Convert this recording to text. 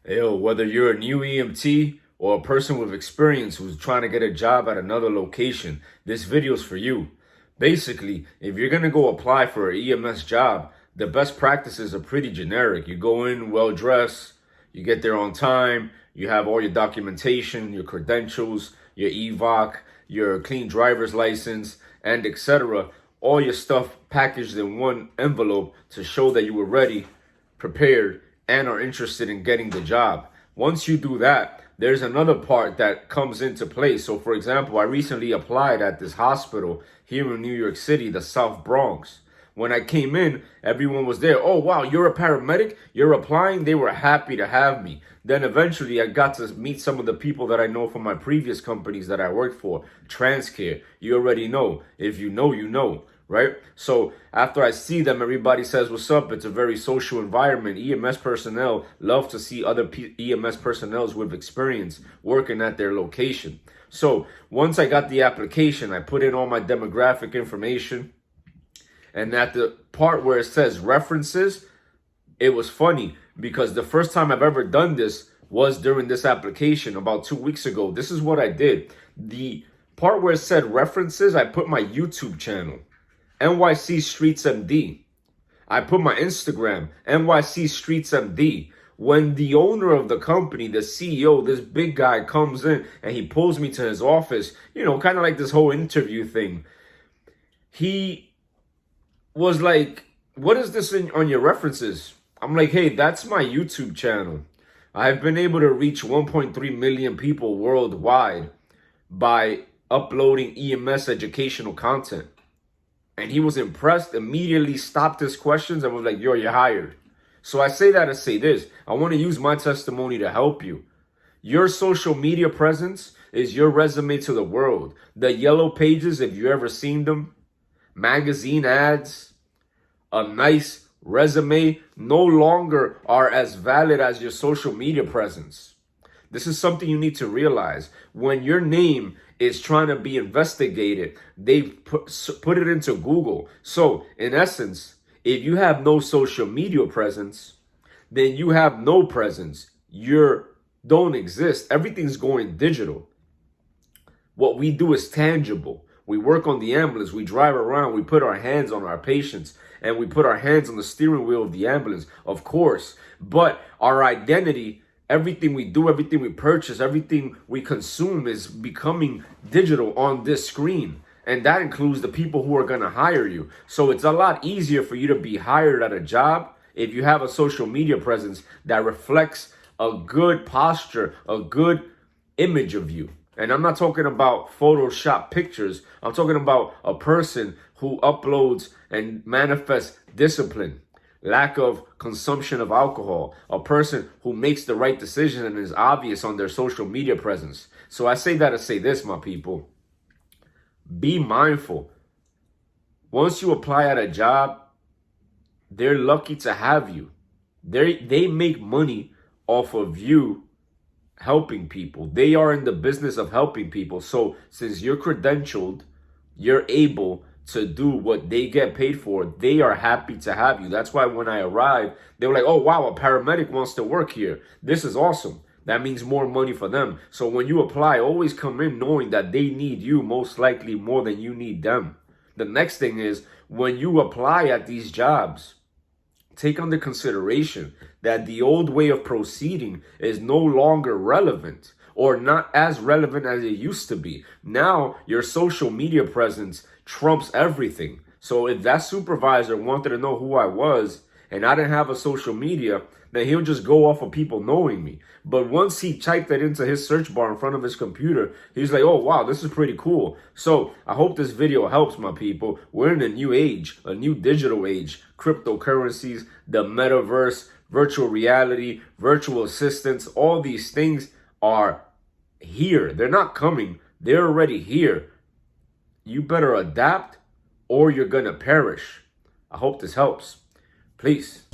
Yo, whether you're a new EMT or a person with experience who's trying to get a job at another location, this video's for you. Basically, if you're going to go apply for an EMS job, the best practices are pretty generic. You go in well dressed, you get there on time, you have all your documentation, your credentials, your EVOC, your clean driver's license, and etc. All your stuff packaged in one envelope to show that you were ready, prepared, and are interested in getting the job. Once you do that, there's another part that comes into play. So for example, I recently applied at this hospital here in New York City, the South Bronx. When I came in, everyone was there. Oh, wow, you're a paramedic? You're applying? They were happy to have me. Then eventually I got to meet some of the people that I know from my previous companies that I worked for. Transcare, you already know. If you know, you know. Right? So after I see them, everybody says, what's up? It's a very social environment. EMS personnel love to see other EMS personnel with experience working at their location. So once I got the application, I put in all my demographic information. And at the part where it says references, it was funny because the first time I've ever done this was during this application about 2 weeks ago. This is what I did. The part where it said references, I put my YouTube channel. NYC Streets MD. I put my Instagram, NYC Streets MD. When the owner of the company, the CEO, this big guy comes in and he pulls me to his office, you know, kind of like this whole interview thing. He was like, what is this on your references? I'm like, hey, that's my YouTube channel. I've been able to reach 1.3 million people worldwide by uploading EMS educational content. And he was impressed, immediately stopped his questions and was like, yo, you're hired. So I say that to say this. I want to use my testimony to help you. Your social media presence is your resume to the world. The yellow pages, if you ever seen them, magazine ads, a nice resume no longer are as valid as your social media presence. This is something you need to realize. When your name is trying to be investigated, they put it into Google. So in essence, if you have no social media presence, then you have no presence. You don't exist. Everything's going digital. What we do is tangible. We work on the ambulance. We drive around. We put our hands on our patients and we put our hands on the steering wheel of the ambulance, of course. But our identity, everything we do, everything we purchase, everything we consume is becoming digital on this screen. And that includes the people who are going to hire you. So it's a lot easier for you to be hired at a job if you have a social media presence that reflects a good posture, a good image of you. And I'm not talking about Photoshop pictures. I'm talking about a person who uploads and manifests discipline, lack of consumption of alcohol, a person who makes the right decision and is obvious on their social media presence. So I say that to say this, my people. Be mindful. Once you apply at a job, they're lucky to have you. They make money off of you helping people. They are in the business of helping people. So since you're credentialed, you're able to do what they get paid for. They are happy to have you. That's why when I arrived, they were like, oh, wow, a paramedic wants to work here. This is awesome. That means more money for them. So when you apply, always come in knowing that they need you most likely more than you need them. The next thing is when you apply at these jobs, take under consideration that the old way of proceeding is no longer relevant or not as relevant as it used to be. Now, your social media presence trumps everything. So if that supervisor wanted to know who I was and I didn't have a social media, then he'll just go off of people knowing me. But once he typed that into his search bar in front of his computer, he's like, oh, wow, this is pretty cool. So I hope this video helps, my people. We're in a new age, a new digital age, cryptocurrencies, the metaverse, virtual reality, virtual assistants, all these things are here. They're not coming. They're already here. You better adapt or you're going to perish. I hope this helps. Please.